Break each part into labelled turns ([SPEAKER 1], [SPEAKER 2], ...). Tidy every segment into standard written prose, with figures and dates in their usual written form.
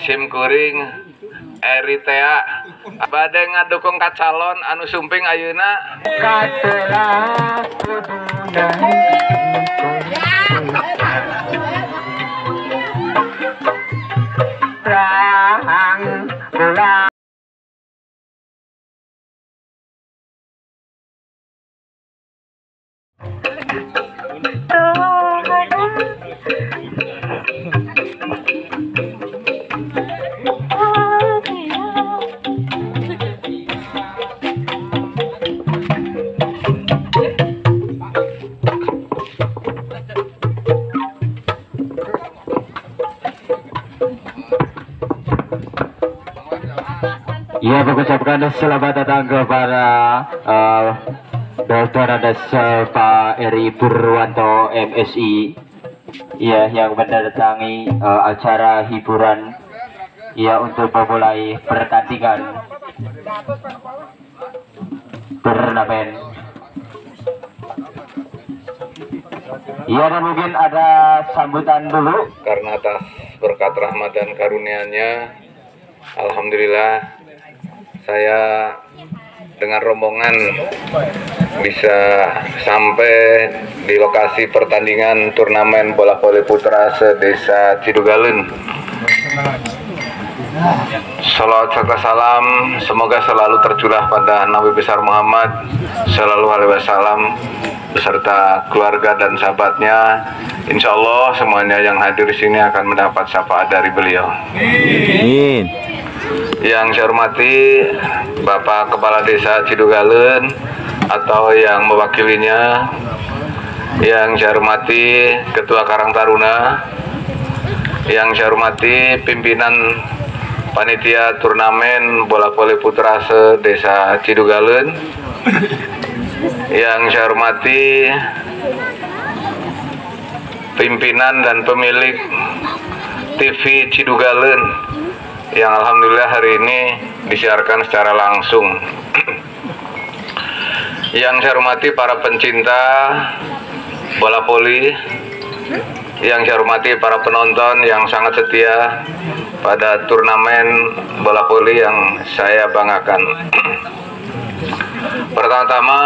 [SPEAKER 1] SIM kuring Eritea bade ngadukung ka calon anu sumping ayeuna
[SPEAKER 2] Ya, mengucapkan selamat datang kepada Dr. Andes Pak Eri Purwanto MSI, ya, yang mendatangi acara hiburan, ya, untuk memulai pertandingan turnamen. Ya, dan mungkin ada sambutan dulu.
[SPEAKER 1] Karena atas berkat rahmat dan karunia-Nya, alhamdulillah saya dengan rombongan bisa sampai di lokasi pertandingan turnamen bola voli putra se-Desa Cidugaleun. Salawat serta salam semoga selalu tercurah pada Nabi besar Muhammad Sallallahu Alaihi Wasallam beserta keluarga dan sahabatnya. Insya Allah semuanya yang hadir di sini akan mendapat syafaat dari beliau.
[SPEAKER 2] Amin.
[SPEAKER 1] Yang saya hormati Bapak Kepala Desa Cidugaleun atau yang mewakilinya, yang saya hormati Ketua Karang Taruna, yang saya hormati pimpinan panitia turnamen bola voli putra se-Desa Cidugaleun, yang saya hormati pimpinan dan pemilik TV Cidugaleun yang alhamdulillah hari ini disiarkan secara langsung. Yang saya hormati para pencinta bola voli, yang saya hormati para penonton yang sangat setia pada turnamen bola voli yang saya banggakan. Pertama-tama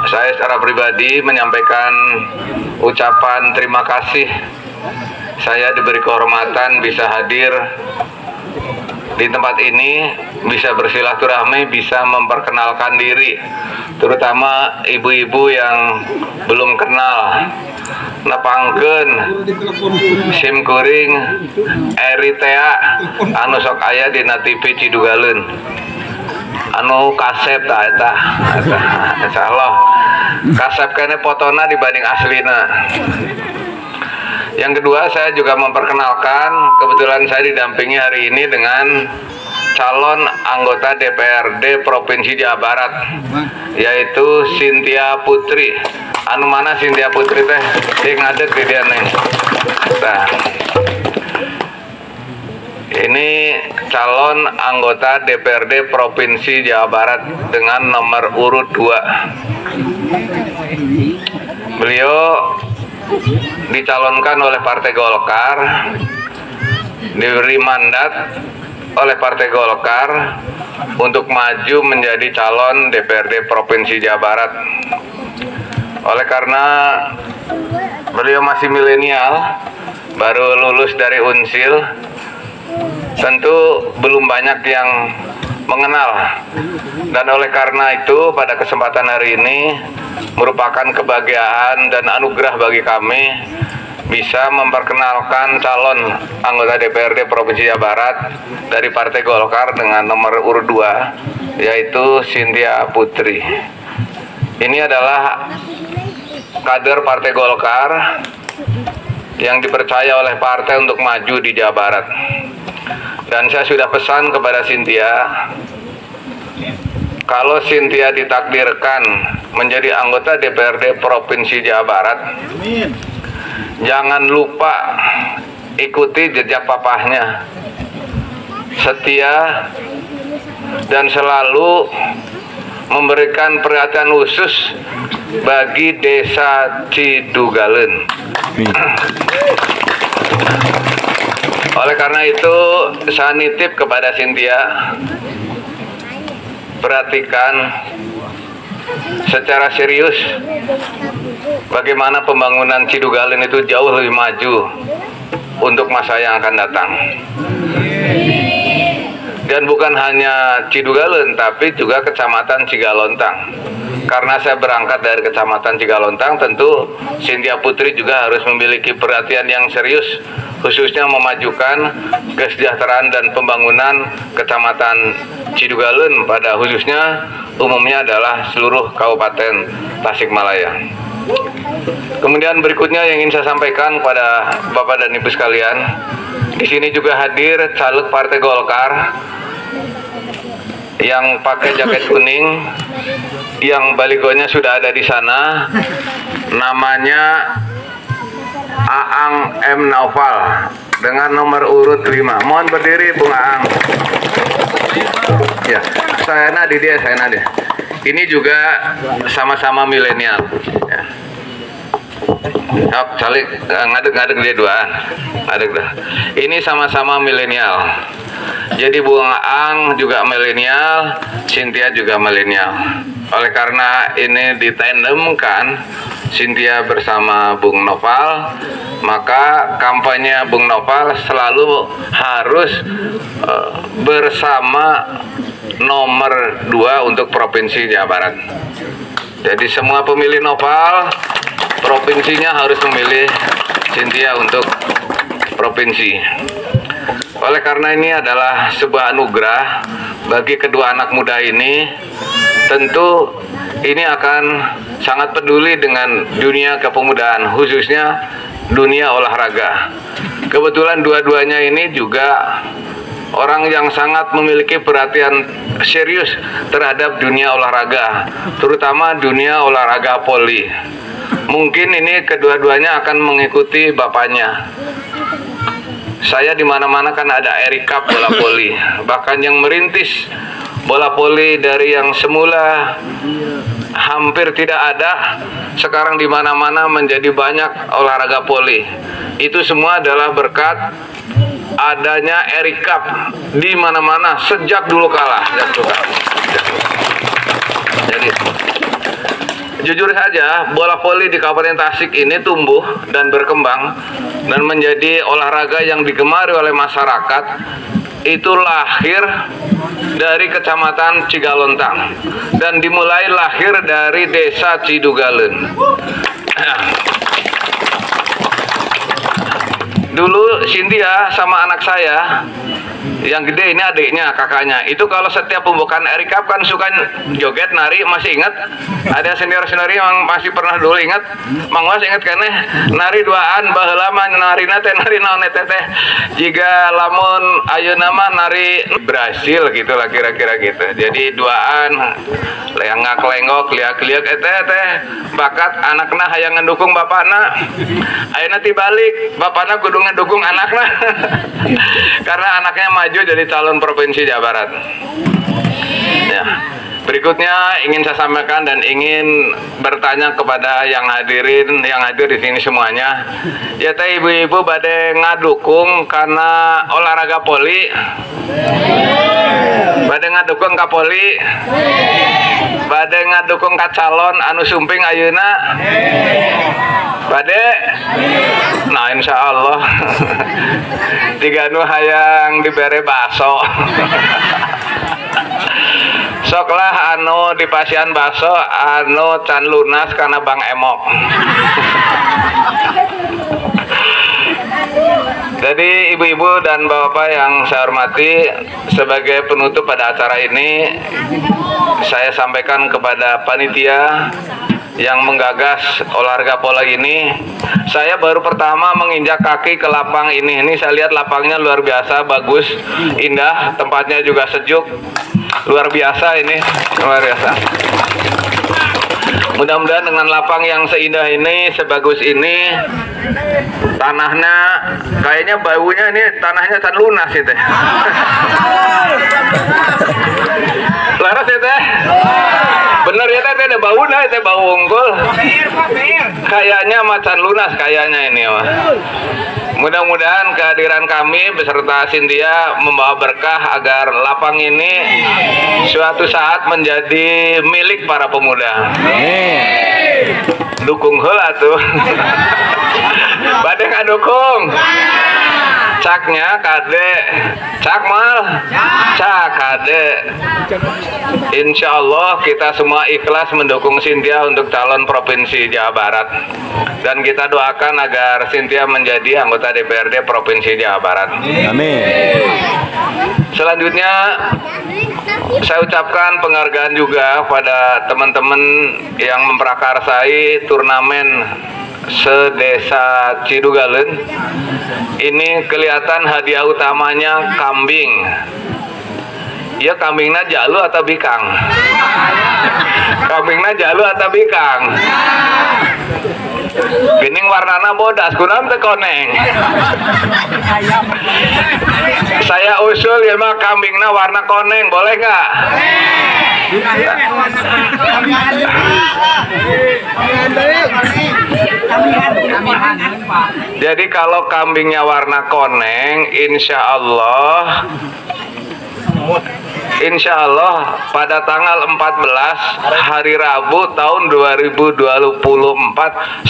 [SPEAKER 1] saya secara pribadi menyampaikan ucapan terima kasih. Saya diberi kehormatan bisa hadir di tempat ini, bisa bersilaturahmi, bisa memperkenalkan diri, terutama ibu-ibu yang belum kenal. Nepangkeun SIM kuring Eritea anu sok aya dina TV Cidugaleun, anu kasep eta insyaallah kasep kene fotona dibanding aslina. Yang kedua, saya juga memperkenalkan, kebetulan saya didampingi hari ini dengan calon anggota DPRD Provinsi Jawa Barat, yaitu Cynthia Putri. Anu mana Cynthia Putri teh? Dia ngadeg di dia neng. Nah, ini calon anggota DPRD Provinsi Jawa Barat dengan nomor urut 2. Beliau dicalonkan oleh Partai Golkar, diberi mandat oleh Partai Golkar untuk maju menjadi calon DPRD Provinsi Jawa Barat. Oleh karena beliau masih milenial, baru lulus dari Unsil, tentu belum banyak yang mengenal. Dan oleh karena itu pada kesempatan hari ini merupakan kebahagiaan dan anugerah bagi kami bisa memperkenalkan calon anggota DPRD Provinsi Jawa Barat dari Partai Golkar dengan nomor urut 2, yaitu Cynthia Putri. Ini adalah kader Partai Golkar yang dipercaya oleh partai untuk maju di Jawa Barat. Dan saya sudah pesan kepada Cynthia, kalau Cynthia ditakdirkan menjadi anggota DPRD Provinsi Jawa Barat, jangan lupa ikuti jejak papahnya, setia dan selalu memberikan perhatian khusus bagi Desa Cidugaleun. Oleh karena itu, saya nitip kepada Cynthia, perhatikan secara serius bagaimana pembangunan Cidugalin itu jauh lebih maju untuk masa yang akan datang. Dan bukan hanya Cidugalin, tapi juga Kecamatan Cigalontang. Karena saya berangkat dari Kecamatan Cigalontang, tentu Cynthia Putri juga harus memiliki perhatian yang serius, khususnya memajukan kesejahteraan dan pembangunan Kecamatan Cidugalin, pada khususnya umumnya adalah seluruh Kabupaten Tasikmalaya. Kemudian berikutnya yang ingin saya sampaikan kepada Bapak dan Ibu sekalian, di sini juga hadir caleg Partai Golkar yang pakai jaket kuning, yang baligonya sudah ada di sana, namanya Aang M. Naufal dengan nomor urut 5. Mohon berdiri Bung Aang. Ya, saya nadi dia. Ini juga sama-sama milenial. Ya. Saling ngadeg dia duaan. Ngadeg dah. Ini sama-sama milenial. Jadi Bung Aang juga milenial, Cynthia juga milenial. Oleh karena ini ditandemkan Cynthia bersama Bung Noval, maka kampanye Bung Noval selalu harus bersama nomor 2 untuk Provinsi Jawa Barat. Jadi semua pemilih Noval, provinsinya harus memilih Cynthia untuk provinsi. Oleh karena ini adalah sebuah anugerah bagi kedua anak muda ini. Tentu ini akan sangat peduli dengan dunia kepemudaan, khususnya dunia olahraga. Kebetulan dua-duanya ini juga orang yang sangat memiliki perhatian serius terhadap dunia olahraga, terutama dunia olahraga voli. Mungkin ini kedua-duanya akan mengikuti bapaknya. Saya di mana-mana kan ada Erikap bola voli, bahkan yang merintis bola voli dari yang semula hampir tidak ada, sekarang di mana-mana menjadi banyak olahraga voli. Itu semua adalah berkat adanya Erikap di mana-mana sejak dulu kala. Jadi jujur saja, bola voli di Kabupaten Tasik ini tumbuh dan berkembang dan menjadi olahraga yang digemari oleh masyarakat. Itu lahir dari Kecamatan Cigalontang dan dimulai lahir dari Desa Cidugalin. Dulu Cynthia sama anak saya yang gede ini adiknya, kakaknya, itu kalau setiap pembukaan Erikap kan suka joget, nari. Masih ingat? Ada senior-senior yang masih pernah dulu ingat? Mang Was ingat kan? Nari duaan baheula mah narina teh nari naon teh jika lamun ayeuna mah nari Brasil gitulah kira-kira gitu. Jadi duaan lenggak-lenggok liak-liak teh bakat anakna hayang ngedukung bapakna. Ayeuna tibalik bapakna kudu ngedukung anakna. Karena anaknya maju jadi calon provinsi Jawa Barat. Ya. Berikutnya ingin saya sampaikan dan ingin bertanya kepada yang hadir di sini semuanya. Ya teh ibu-ibu bade ngadukung karena olahraga voli. Bade ngadukung ka voli. Bade ngadukung ka calon anu sumping ayeuna. Bade. Nah insya Allah tiga nu hayang dibere baso. Soklah anu di pasian baso anu can lunas karena Bang Emok. Jadi ibu-ibu dan bapak yang saya hormati, sebagai penutup pada acara ini, saya sampaikan kepada panitia yang menggagas olahraga voli ini. Saya baru pertama menginjak kaki ke lapang ini. Ini saya lihat lapangnya luar biasa bagus, indah, tempatnya juga sejuk, luar biasa ini, luar biasa. Mudah-mudahan dengan lapang yang seindah ini, sebagus ini, tanahnya kayaknya baunya ini tanahnya can lunas itu. Laras ya teh. bener ya teh ada bau nah teh bau unggul. Kayaknya macan lunas kayaknya ini mah. Mudah-mudahan kehadiran kami beserta Cynthia membawa berkah agar lapang ini suatu saat menjadi milik para pemuda. Dukung heula tuh. Bade ngadukung. Caknya kade, cak mal, cak kade. Insya Allah kita semua ikhlas mendukung Cynthia untuk calon provinsi Jawa Barat, dan kita doakan agar Cynthia menjadi anggota DPRD provinsi Jawa Barat.
[SPEAKER 2] Amin.
[SPEAKER 1] Selanjutnya saya ucapkan penghargaan juga pada teman-teman yang memprakarsai turnamen sedesa Cidugaleun. Ini kelihatan hadiah utamanya kambing. Ya kambingna jalu atau bikang? Kambingna jalu atau bikang? Gening warnana bodas, kunaon teu koneng. Saya usul ya mah kambingna warna koneng, boleh nggak? Jadi kalau kambingnya warna koneng, Insya Allah pada tanggal 14 hari Rabu tahun 2024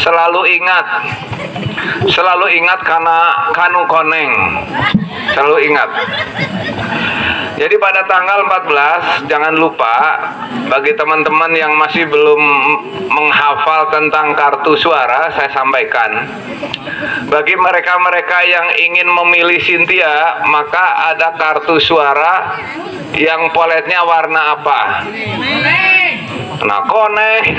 [SPEAKER 1] selalu ingat karena kanu koneng, selalu ingat. Jadi pada tanggal 14 jangan lupa, bagi teman-teman yang masih belum menghafal tentang kartu suara, saya sampaikan. Bagi mereka-mereka yang ingin memilih Cynthia, maka ada kartu suara yang poletnya warna apa? Nah koneng.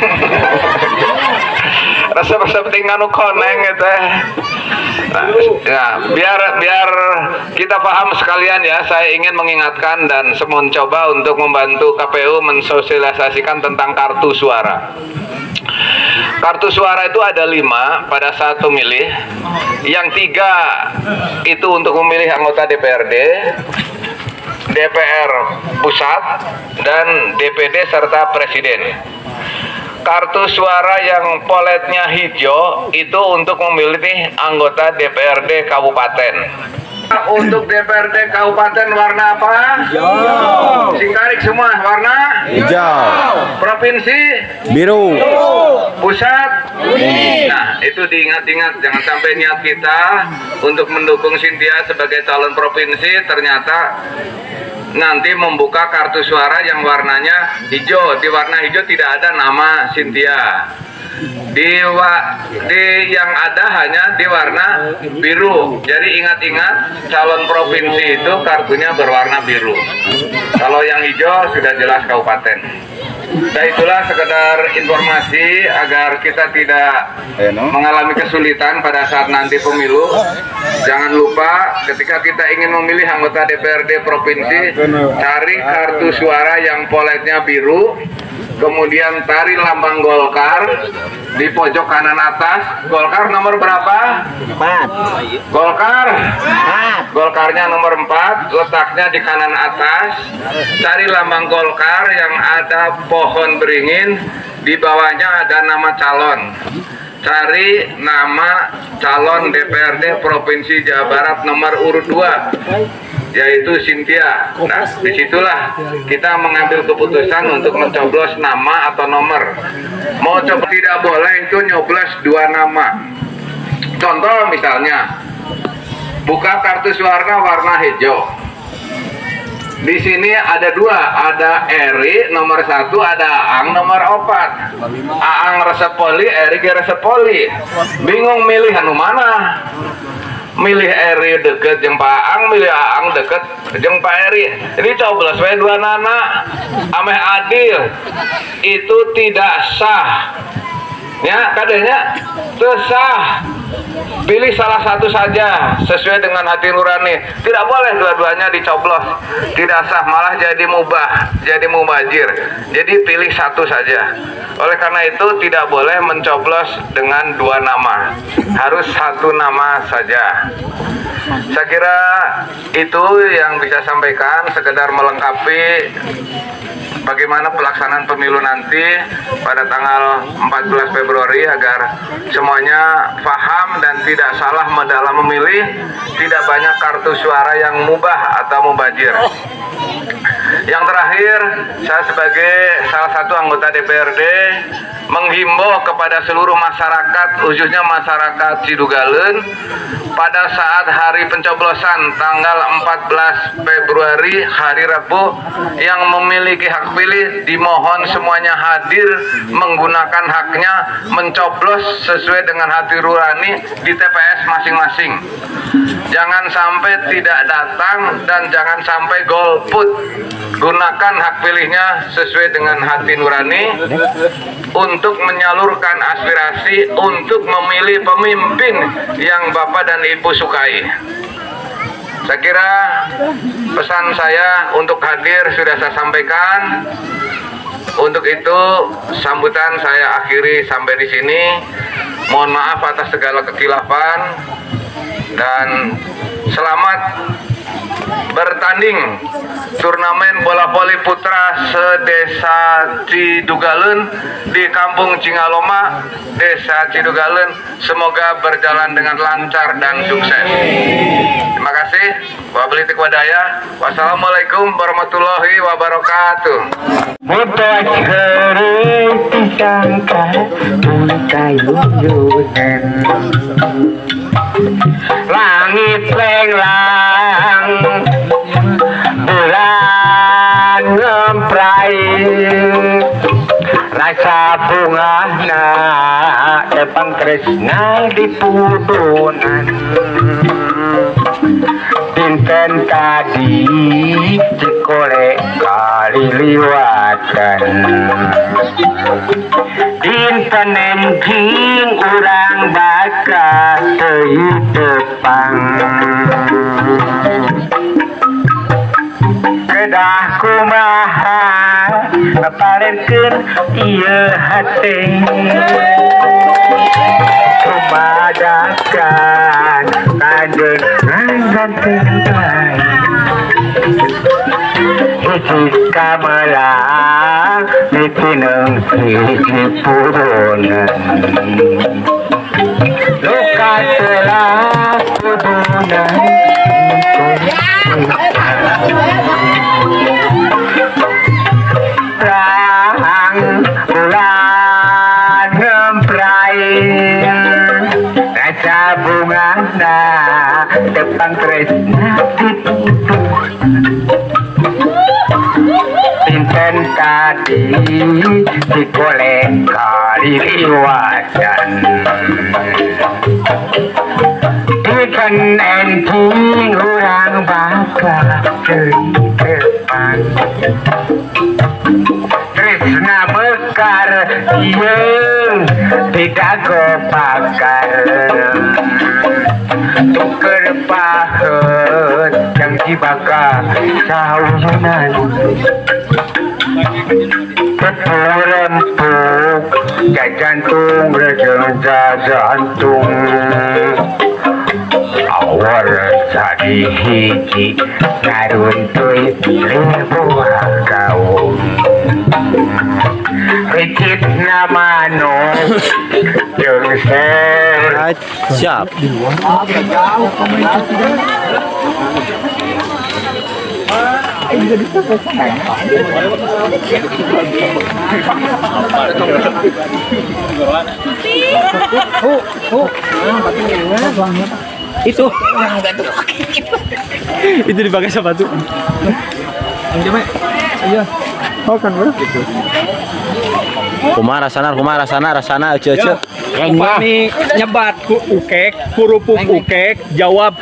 [SPEAKER 1] Resep-resep tinggal koneng gitu. Nah, biar kita paham sekalian ya, saya ingin mengingatkan dan mencoba untuk membantu KPU mensosialisasikan tentang kartu suara. Kartu suara itu ada 5 pada saat pemilih. Yang 3 itu untuk memilih anggota DPRD, DPR pusat, dan DPD serta presiden. Kartu suara yang poletnya hijau itu untuk memilih anggota DPRD kabupaten. Untuk DPRD kabupaten warna apa? Hijau. Singkarik semua warna
[SPEAKER 2] Hijau.
[SPEAKER 1] Provinsi
[SPEAKER 2] Biru.
[SPEAKER 1] pusat. Nah, itu diingat-ingat, jangan sampai niat kita untuk mendukung Cynthia sebagai calon provinsi ternyata nanti membuka kartu suara yang warnanya hijau. Di warna hijau tidak ada nama Cynthia. Di yang ada hanya di warna biru. Jadi ingat-ingat, calon provinsi itu kartunya berwarna biru. Kalau yang hijau sudah jelas kabupaten. Nah, itulah sekedar informasi agar kita tidak mengalami kesulitan pada saat nanti pemilu. Jangan lupa ketika kita ingin memilih anggota DPRD provinsi, cari kartu suara yang poletnya biru, kemudian tarik lambang Golkar di pojok kanan atas. Golkar nomor berapa?
[SPEAKER 2] 4.
[SPEAKER 1] Golkar 4. Golkarnya nomor 4, letaknya di kanan atas. Cari lambang Golkar yang ada pohon beringin, di bawahnya ada nama calon. Cari nama calon DPRD Provinsi Jawa Barat nomor urut 2, yaitu Cynthia. Nah, disitulah kita mengambil keputusan untuk mencoblos nama atau nomor. Mau coba tidak boleh itu nyoblos 2 nama. Contoh misalnya, buka kartu suara warna hijau. Di sini ada 2, ada Eri nomor 1, ada Aang nomor 4. Aang resep poli, Eri resep poli. Bingung milih anu mana? Milih Eri deket jeung Pak Aang, milih Aang deket jeung Pak Eri. Ini coblos we 2 nana, ameh adil. Itu tidak sah. Ya, kadenya teu sah. Pilih salah satu saja sesuai dengan hati nurani. Tidak boleh dua-duanya dicoblos. Tidak sah, malah jadi mubah, jadi mubazir. Jadi pilih satu saja. Oleh karena itu tidak boleh mencoblos dengan 2 nama. Harus 1 nama saja. Saya kira itu yang bisa sampaikan, sekedar melengkapi bagaimana pelaksanaan pemilu nanti pada tanggal 14 Februari agar semuanya paham dan tidak salah dalam memilih, tidak banyak kartu suara yang mubah atau mubazir. Yang terakhir, saya sebagai salah satu anggota DPRD menghimbau kepada seluruh masyarakat, khususnya masyarakat Cidugaeun, pada saat hari pencoblosan tanggal 14 Februari hari Rabu yang memiliki hak pilih, dimohon semuanya hadir menggunakan haknya mencoblos sesuai dengan hati nurani di TPS masing-masing. Jangan sampai tidak datang dan jangan sampai golput. Gunakan hak pilihnya sesuai dengan hati nurani untuk menyalurkan aspirasi untuk memilih pemimpin yang Bapak dan Ibu sukai. Saya kira pesan saya untuk hadir sudah saya sampaikan. Untuk itu sambutan saya akhiri sampai di sini. Mohon maaf atas segala kekhilafan dan selamat bertanding turnamen bola voli putra se-Desa Cidugaeun di Kampung Cingaloma, Desa Cidugaeun. Semoga berjalan dengan lancar dan sukses. Terima kasih. Wabillahi taufiq walhidayah. Wassalamualaikum warahmatullahi wabarakatuh.
[SPEAKER 3] Langit lenglang, bulan ngemprai, rasa bungana tepang tresna di pudunan. Dinten tadi cikole kali liwatan, dinten enjing urang bakal teu tepang. Kedah kumaha palenkeun ieu hate, kumadakan kanjengan ganteng hiji kamelang mitineng hiji purunan luka telah purunan terang bulan ngemprai, rasa bungana tepang tresna dinten tadi dikole kali liwatan, dinten enjing urang bakal teu tepang. Tresna mekar ieung tidak gopakar, tuker paheut yang dibaka saujunan, tepung rempuk jajantung rejeng jajantung, awal jadi hiji ngaruntuy ribu gaung. Ricit nama manuk jeung ser.
[SPEAKER 2] Siap. Itu dipakai sepatu. Oh kan bro. Kumaha rasana ece.
[SPEAKER 4] Ini nyebat ku ukek, kurupuk ukek, jawab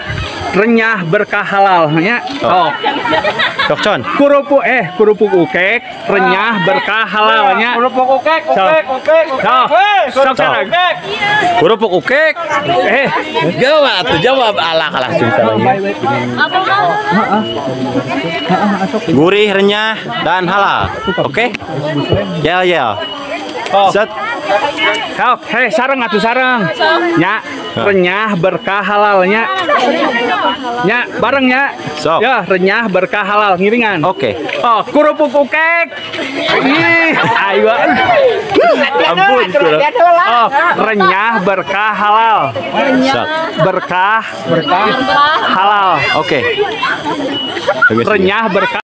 [SPEAKER 4] renyah berkah halalnya. Oh.
[SPEAKER 2] Dokcon.
[SPEAKER 4] Kurupuk ukek, renyah berkah halalnya.
[SPEAKER 3] Kurupuk ukek.
[SPEAKER 4] Sok sareng.
[SPEAKER 2] Kurupuk ukek. Jawab ala kalah caranya. Gurih, renyah dan halal. Oke? Ya.
[SPEAKER 4] Oh.
[SPEAKER 2] Set.
[SPEAKER 4] Sok, hei sareng atuh sareng. Nya, renyah berkah halalnya. Nya, bareng nya.
[SPEAKER 2] Sok.
[SPEAKER 4] Ya, renyah berkah halal ngiringan.
[SPEAKER 2] Oke.
[SPEAKER 4] Oh, kurupuk ukek. Ih, ayo.
[SPEAKER 2] Ampun.
[SPEAKER 4] Oh, renyah berkah halal.
[SPEAKER 2] Set.
[SPEAKER 4] Berkah halal.
[SPEAKER 2] Oke.
[SPEAKER 4] Renyah berkah